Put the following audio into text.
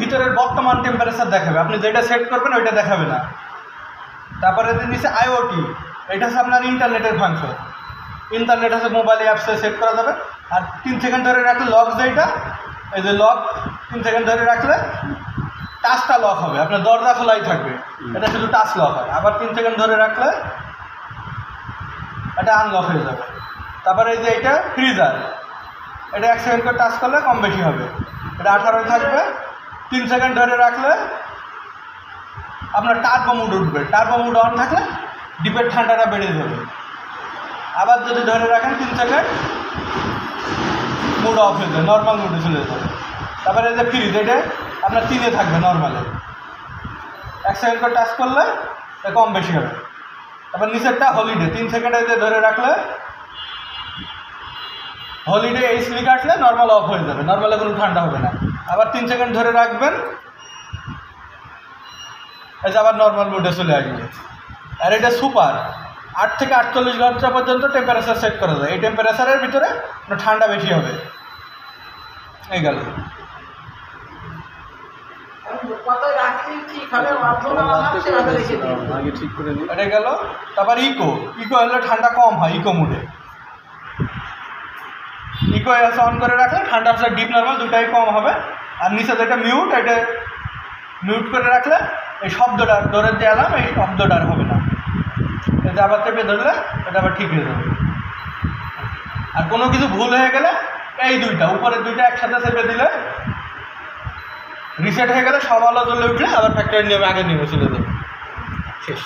ভিতরের বর্তমান টেম্পারেচার দেখাবে, আপনি যেটা সেট করবেন ওইটা দেখাবে না। তারপরে নিচে আইওটি, এটা হচ্ছে আপনার ইন্টারনেটের ফাংশন। ইন্টারনেট হচ্ছে মোবাইলে অ্যাপসে সেট করা যাবে। আর 3 সেকেন্ড ধরে রাখলে লক, যেটা এই যে লক 3 সেকেন্ড ধরে রাখলে টাচটা লক হবে, আপনার দরজা খোলাই থাকবে, এটা শুধু টাচ লক হয়। আবার 3 সেকেন্ড ধরে রাখলে এটা আনলক হয়ে যাবে। তারপরে এই যে এটা ফ্রিজার, এটা 1 সেকেন্ড করে টাচ করলে কম বেশি হবে, এটা 18 থাকবে। 3 সেকেন্ড ধরে রাখলে আপনার টার্বো মুড উঠবে, টার্বো মুড অন থাকলে ডিপের ঠান্ডাটা বেড়ে যাবে। আবার যদি ধরে রাখেন 3 সেকেন্ড, মুড অফ হয়ে যাবে, নর্মাল মুডে চলে যাবে। তারপরে এই যে ফ্রিজ, এটা আপনার 3-এ থাকবে নর্মালে, 1 সেকেন্ড করে টাচ করলে কম বেশি হবে। তারপর নিচেরটা হলিডে, 3 সেকেন্ডে যে ধরে রাখলে হলিডে এইচলি কাটলে নর্মাল অফ হয়ে যাবে, নর্মালে কোনো ঠান্ডা হবে না। আবার 3 সেকেন্ড ধরে রাখবেন, এই যে আবার নর্মাল মুডে চলে আসবে। আর এটা সুপার, 8 থেকে 48 ঘন্টা পর্যন্ত টেম্পারেচার সেট করা যায়। এই টেম্পারেচারের ভিতরে ঠান্ডা বেশি হবে। এই গেল এটা গেল। তারপর ইকো, ইকো হলে ঠান্ডা কম হয় ইকো মুডে। ইকো এসে অন করে রাখলে ঠান্ডা আসলে ডিপ নর্মাল দুটাই কম হবে। আর নিচে যেটা মিউট, এটা মিউট করে রাখলে এই শব্দটা ডোরের যে অ্যালার্ম, এই শব্দটা আর হবে না। এটা আবার চেপে ধরলে এটা আবার ঠিক হয়ে যাবে। আর কোনো কিছু ভুল হয়ে গেলে এই দুইটা উপরের দুইটা একসাথে চেপে দিলে রিসেট হয়ে গেলে সব আলো জ্বলে উঠলে আবার ফ্যাক্টরি নিয়মে আগের নিয়মে চলে যাবে। শেষ।